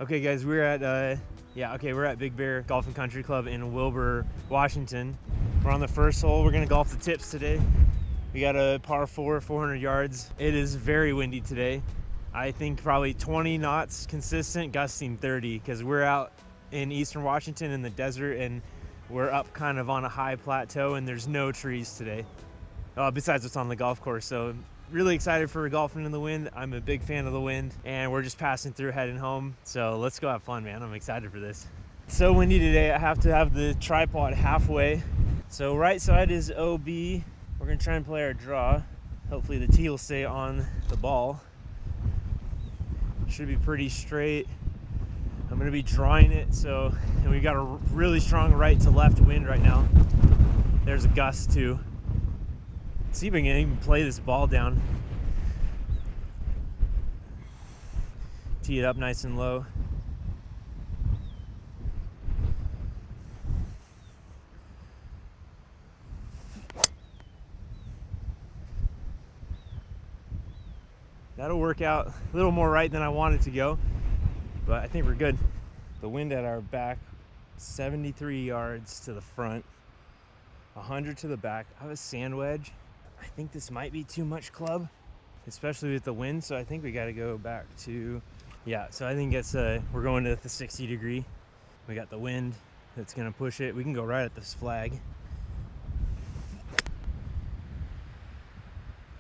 Okay guys, we're at Big Bear Golf and Country Club in Wilbur, Washington. We're on the first hole. We're gonna golf the tips today. We got a par 4, 400 yards. It is very windy today. I think probably 20 knots consistent, gusting 30, because we're out in eastern Washington in the desert and we're up kind of on a high plateau and there's no trees today. Besides what's on the golf course. So really excited for golfing in the wind. I'm a big fan of the wind and we're just passing through heading home. So let's go have fun, man. I'm excited for this. It's so windy today. I have to have the tripod halfway. So right side is OB. We're gonna try and play our draw. Hopefully the tee will stay on the ball. Should be pretty straight. I'm gonna be drawing it, and we got a really strong right to left wind right now. There's a gust too. Let's see if we can even play this ball down. Tee it up nice and low. That'll work out a little more right than I wanted to go, but I think we're good. The wind at our back, 73 yards to the front, 100 to the back. I have a sand wedge. I think this might be too much club, especially with the wind, so I think we got to go back to, so I think it's we're going to the 60 degree. We got the wind that's gonna push it. We can go right at this flag.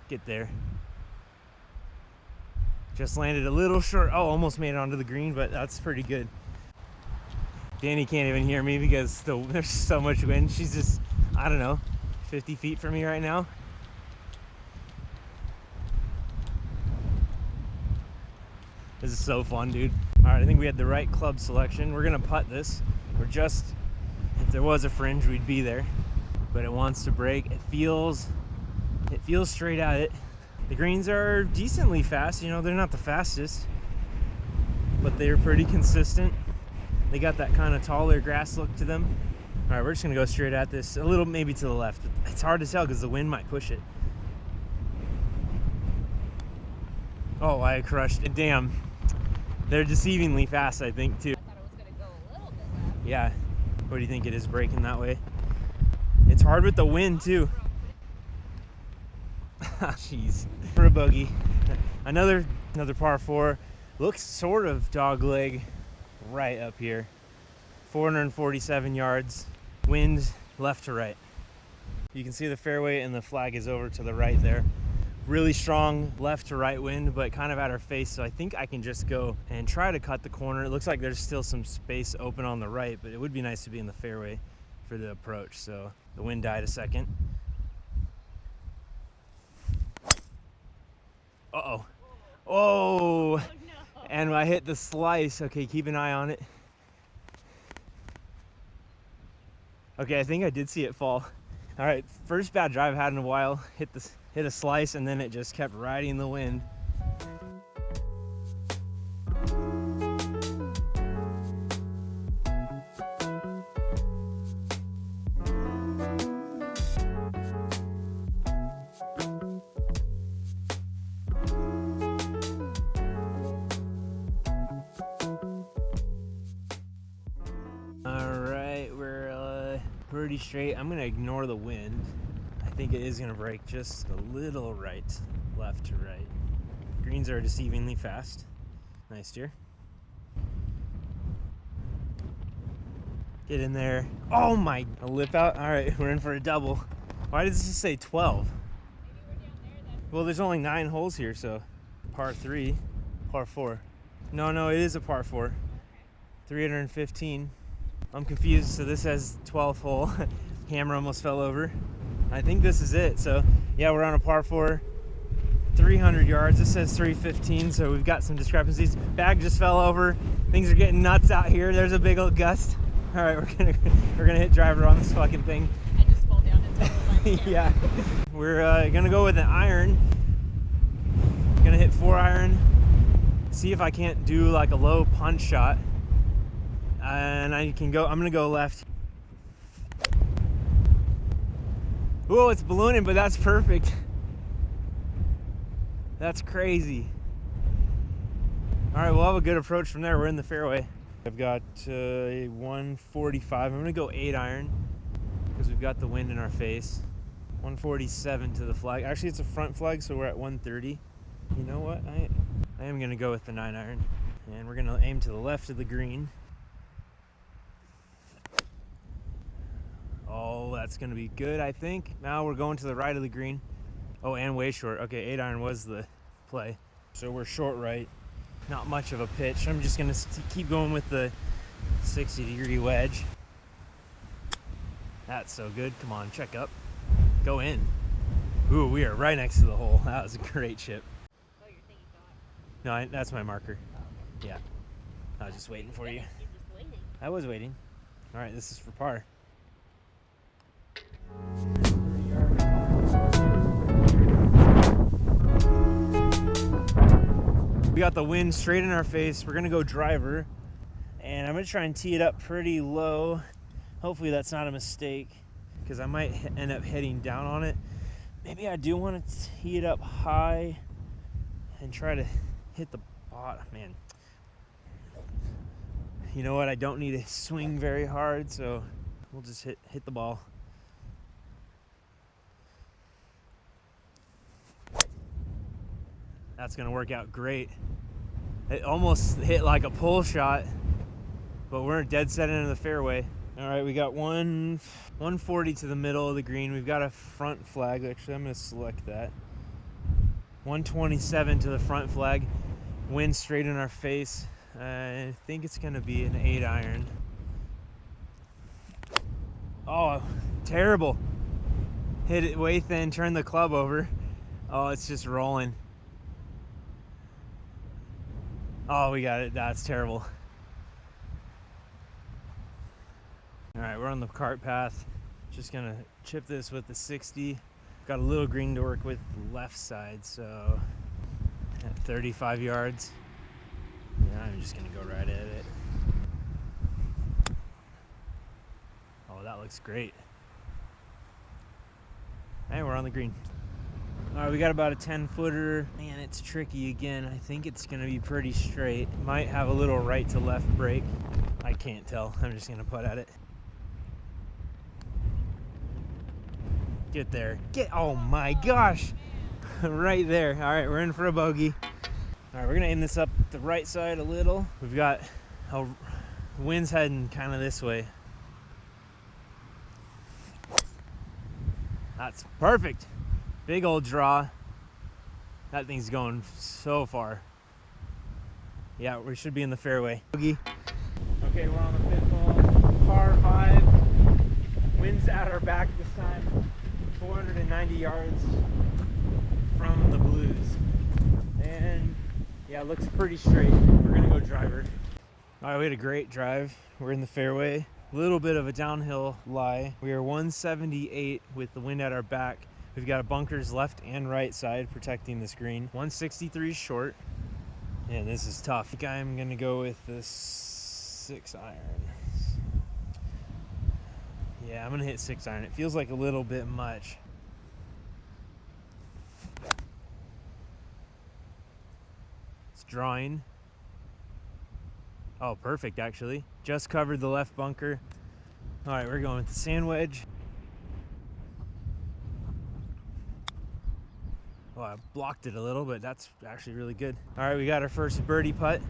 Get there. Just landed a little short. Oh, almost made it onto the green, but that's pretty good. Danny can't even hear me because there's so much wind. She's just, I don't know, 50 feet from me right now. This is so fun, dude. All right, I think we had the right club selection. We're gonna putt this. If there was a fringe, we'd be there. But it wants to break. It feels straight at it. The greens are decently fast, you know, they're not the fastest, but they're pretty consistent. They got that kind of taller grass look to them. All right, we're just gonna go straight at this, a little maybe to the left. It's hard to tell because the wind might push it. Oh, I crushed it, damn. They're deceivingly fast, I think, too. I thought it was gonna go a little bit left. Yeah, what do you think it is breaking that way? It's hard with the wind, too. Jeez, for a bogey. Another par 4. Looks sort of dog leg right up here. 447 yards. Wind left to right. You can see the fairway and the flag is over to the right there. Really strong left to right wind, but kind of at our face. So I think I can just go and try to cut the corner. It looks like there's still some space open on the right, but it would be nice to be in the fairway for the approach. So the wind died a second. Uh-oh. Oh, no. And I hit the slice. Okay, keep an eye on it. Okay, I think I did see it fall. All right, first bad drive I've had in a while. Hit a slice and then it just kept riding the wind. Pretty straight. I'm gonna ignore the wind. I think it is gonna break just a little right, left to right. Greens are deceivingly fast. Nice steer. Get in there. Oh my, a lip out. All right, we're in for a double. Why does this say 12? Maybe we're down there then. Well, there's only 9 holes here, so par 3, par 4. No, it is a par 4. Okay. 315. I'm confused, so this has 12th hole. Camera almost fell over. I think this is it. So yeah, we're on a par 4, 300 yards. This says 315, so we've got some discrepancies. Bag just fell over. Things are getting nuts out here. There's a big old gust. All right, we're gonna hit driver on this fucking thing. I just fall down into the Yeah, we're gonna go with an iron. Gonna hit 4-iron. See if I can't do like a low punch shot. And I'm gonna go left. Oh, it's ballooning, but that's perfect. That's crazy. All right, we'll have a good approach from there. We're in the fairway. I've got 145. I'm gonna go 8 iron because we've got the wind in our face. 147 to the flag. Actually, it's a front flag, so we're at 130. You know what? I am gonna go with the 9 iron, and we're gonna aim to the left of the green. Oh, that's gonna be good, I think. Now we're going to the right of the green. Oh, and way short. Okay, 8 iron was the play. So we're short right. Not much of a pitch. I'm just gonna keep going with the 60-degree wedge. That's so good. Come on, check up. Go in. Ooh, we are right next to the hole. That was a great chip. Oh, you're thinking God. No, that's my marker. Oh, okay. Yeah. I was just waiting for you. You're just waiting. I was waiting. All right, this is for par. We got the wind straight in our face. We're gonna go driver, and I'm gonna try and tee it up pretty low. Hopefully that's not a mistake, because I might end up hitting down on it. Maybe I do want to tee it up high and try to hit the bottom. Man, you know what? I don't need to swing very hard, so we'll just hit the ball. That's gonna work out great. It almost hit like a pull shot, but we're dead set into the fairway. All right, we got 140 to the middle of the green. We've got a front flag. Actually, I'm gonna select that. 127 to the front flag. Wind straight in our face. I think it's gonna be an 8 iron. Oh, terrible. Hit it way thin, turn the club over. Oh, it's just rolling. Oh, we got it. That's terrible. All right, we're on the cart path. Just gonna chip this with the 60. Got a little green to work with the left side, so at 35 yards. Yeah, I'm just gonna go right at it. Oh, that looks great. And we're on the green. All right, we got about a 10-footer. Man, it's tricky again. I think it's gonna be pretty straight. Might have a little right to left break. I can't tell. I'm just gonna putt at it. Get there. Oh my gosh. Right there. All right, we're in for a bogey. All right, we're gonna aim this up the right side a little. We've got wind's heading kind of this way. That's perfect. Big old draw. That thing's going so far. Yeah, we should be in the fairway. Bogey. Okay, we're on the 5th hole. Par 5. Wind's at our back this time. 490 yards from the blues. And yeah, it looks pretty straight. We're gonna go driver. All right, we had a great drive. We're in the fairway. A little bit of a downhill lie. We are 178 with the wind at our back. We've got bunkers left and right side protecting this green. 163 short. And this is tough. I think I'm gonna go with this 6 iron. Yeah, I'm gonna hit 6 iron. It feels like a little bit much. It's drawing. Oh, perfect, actually. Just covered the left bunker. All right, we're going with the sand wedge. Oh, I blocked it a little, but that's actually really good. All right, we got our first birdie putt.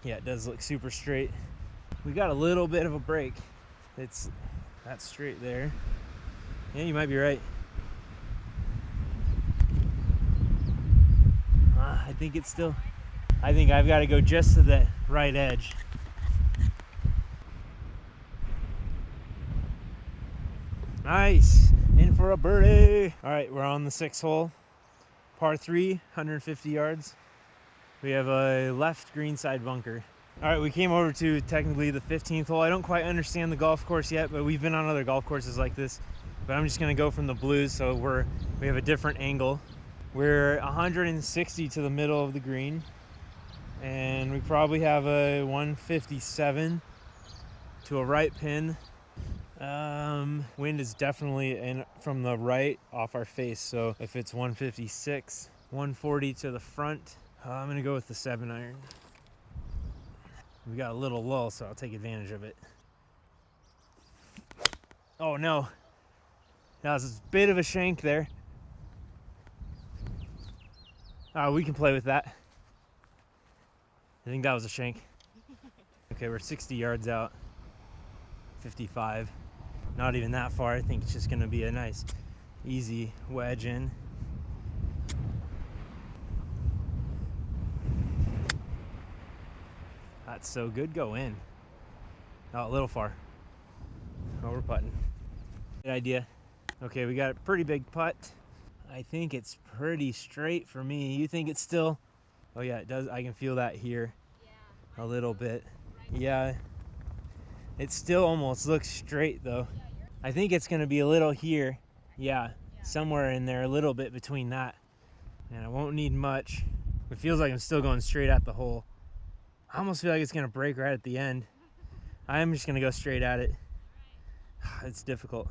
Yeah, it does look super straight. We got a little bit of a break. That's straight there. Yeah, you might be right. I think it's still, I think I've got to go just to the right edge. Nice, in for a birdie. All right, we're on the 6th hole. Par 3, 150 yards. We have a left green side bunker. All right, we came over to technically the 15th hole. I don't quite understand the golf course yet, but we've been on other golf courses like this. But I'm just gonna go from the blues, so we have a different angle. We're 160 to the middle of the green, and we probably have a 157 to a right pin. Wind is definitely in from the right off our face, so if it's 156, 140 to the front, I'm gonna go with the 7 iron. We got a little lull, so I'll take advantage of it. Oh no, that was a bit of a shank there. We can play with that. I think that was a shank. Okay, we're 60 yards out. 55. Not even that far. I think it's just gonna be a nice, easy wedge in. That's so good. Go in. Oh, a little far. Oh, we're putting. Good idea. Okay, we got a pretty big putt. I think it's pretty straight for me. You think it's still? Oh yeah, it does. I can feel that here a little bit. Yeah, it still almost looks straight though. I think it's gonna be a little here. Yeah, somewhere in there, a little bit between that. And I won't need much. It feels like I'm still going straight at the hole. I almost feel like it's gonna break right at the end. I'm just gonna go straight at it. It's difficult.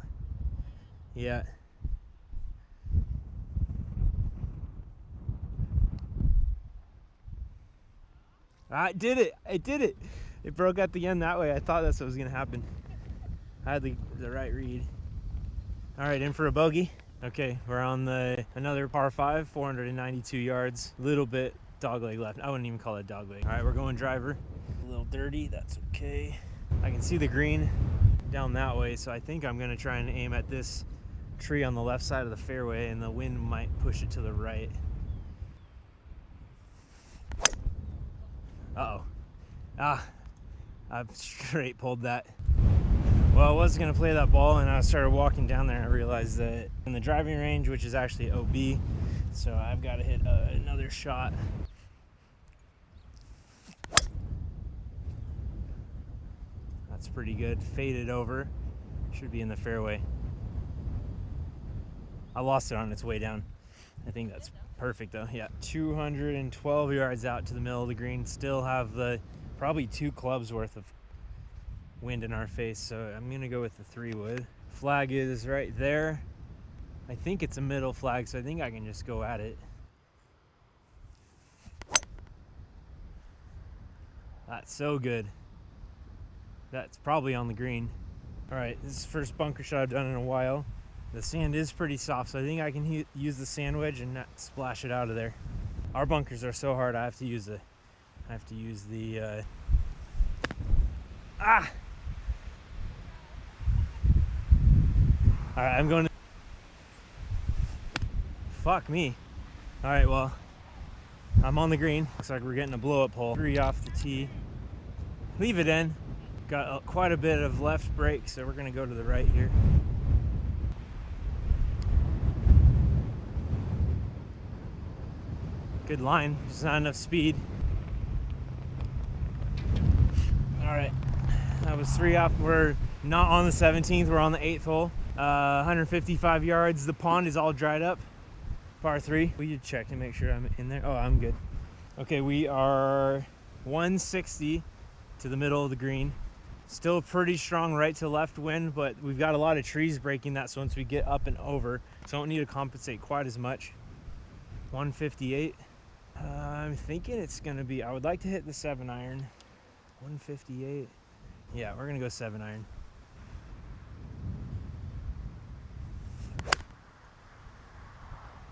Yeah. I did it. I did it. It broke at the end that way. I thought that's what was gonna happen. I had the right read. All right, in for a bogey. Okay, we're on another par 5, 492 yards. A little bit dogleg left. I wouldn't even call it dogleg. All right, we're going driver. A little dirty, that's okay. I can see the green down that way, so I think I'm gonna try and aim at this tree on the left side of the fairway, and the wind might push it to the right. Uh-oh. I've straight pulled that. Well, I was gonna play that ball, and I started walking down there, and I realized that in the driving range, which is actually OB, so I've got to hit another shot. That's pretty good. Faded over. Should be in the fairway. I lost it on its way down. I think that's perfect though. Yeah, 212 yards out to the middle of the green. Still have probably 2 clubs worth of wind in our face, so I'm gonna go with the 3-wood. Flag is right there. I think it's a middle flag, so I think I can just go at it. That's so good. That's probably on the green. All right, this is the first bunker shot I've done in a while. The sand is pretty soft, so I think I can use the sand wedge and not splash it out of there. Our bunkers are so hard, I have to use the All right, I'm going to, fuck me. All right, well, I'm on the green. Looks like we're getting a blow-up hole. 3 off the tee. Leave it in. Got quite a bit of left break, so we're gonna go to the right here. Good line, just not enough speed. All right, that was 3 off. We're not on the 17th, we're on the 8th hole. 155 yards. The pond is all dried up. Par 3. We should check to make sure I'm in there. Oh, I'm good. Okay, we are 160 to the middle of the green. Still pretty strong right to left wind, but we've got a lot of trees breaking that, so once we get up and over, so I don't need to compensate quite as much. 158. I'm thinking it's gonna be, I would like to hit the 7-iron. 158. Yeah, we're gonna go 7-iron.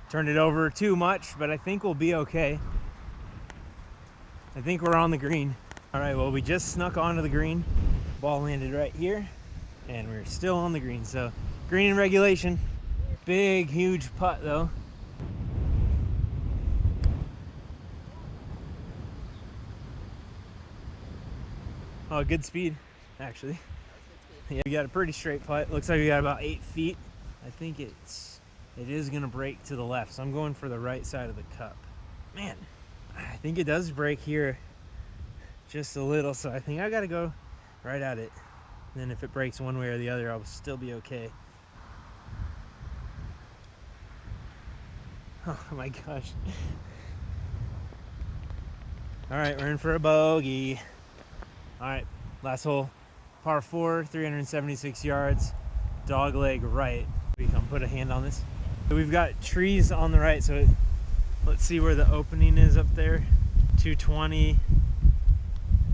Turned it over too much, but I think we'll be okay. I think we're on the green. All right, well, we just snuck onto the green. Ball landed right here, and we're still on the green. So, green in regulation. Big, huge putt, though. Oh, good speed, actually. Yeah, we got a pretty straight putt. Looks like we got about 8 feet. I think it is gonna break to the left, so I'm going for the right side of the cup. Man, I think it does break here just a little, so I think I gotta go right at it. And then if it breaks one way or the other, I'll still be okay. Oh my gosh. All right, we're in for a bogey. All right, last hole, par 4, 376 yards, dog leg right. We can put a hand on this. We've got trees on the right, so let's see where the opening is up there. 220,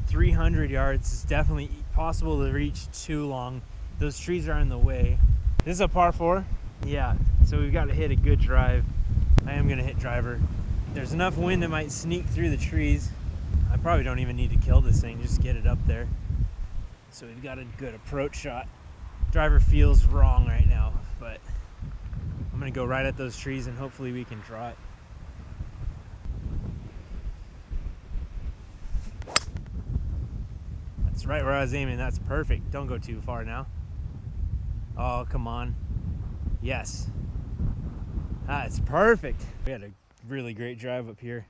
300 yards is definitely possible to reach too long. Those trees are in the way. This is a par 4. Yeah, so we've got to hit a good drive. I am gonna hit driver. There's enough wind that might sneak through the trees. I probably don't even need to kill this thing, just get it up there. So we've got a good approach shot. Driver feels wrong right now, but I'm gonna go right at those trees and hopefully we can draw it. That's right where I was aiming. That's perfect. Don't go too far now. Oh, come on. Yes. That's perfect. We had a really great drive up here.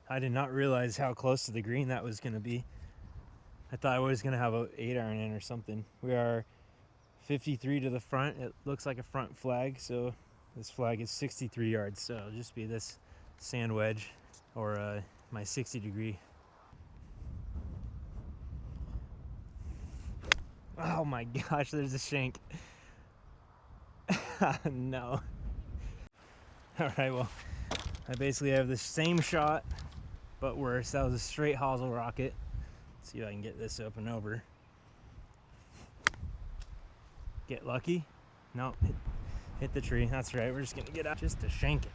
I did not realize how close to the green that was gonna be. I thought I was gonna have an 8-iron in or something. We are 53 to the front. It looks like a front flag, so this flag is 63 yards. So it'll just be this sand wedge or my 60-degree. Oh my gosh, there's a shank. No. All right, well, I basically have the same shot, but worse. That was a straight hosel rocket. Let's see if I can get this up and over. Get lucky? No, hit the tree. That's right. We're just gonna get out just to shank it.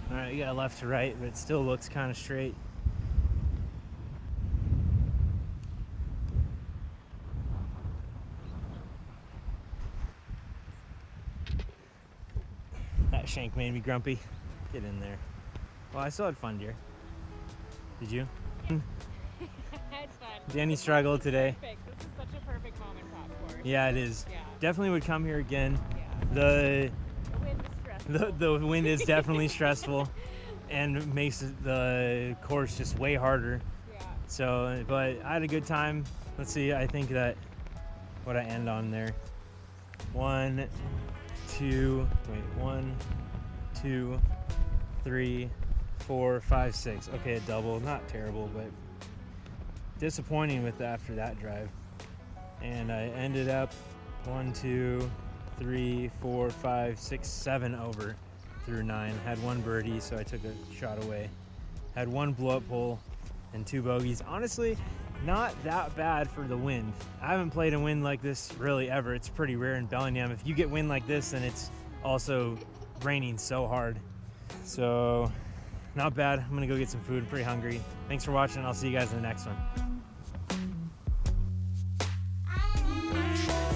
All right, you got left to right, but it still looks kind of straight. That shank made me grumpy. Get in there. Well, I still had fun, dear. Did you? It's fun. Danny This is struggled today. Perfect. This is such a perfect mom and pop course. Yeah, it is. Yeah. Definitely would come here again. Yeah. The The wind is stressful. the wind is definitely stressful and makes the course just way harder. Yeah. So, but I had a good time. Let's see, I think that what I end on there. 1, 2, 3, 4, 5, 6. Okay, a double, not terrible, but disappointing with after that drive. And I ended up 1, 2, 3, 4, 5, 6, 7 over through 9. Had 1 birdie, so I took a shot away. Had 1 blow up hole and 2 bogeys. Honestly, not that bad for the wind. I haven't played a wind like this really ever. It's pretty rare in Bellingham. If you get wind like this, then it's also raining so hard. So not bad. I'm gonna go get some food. I'm pretty hungry. Thanks for watching. I'll see you guys in the next one.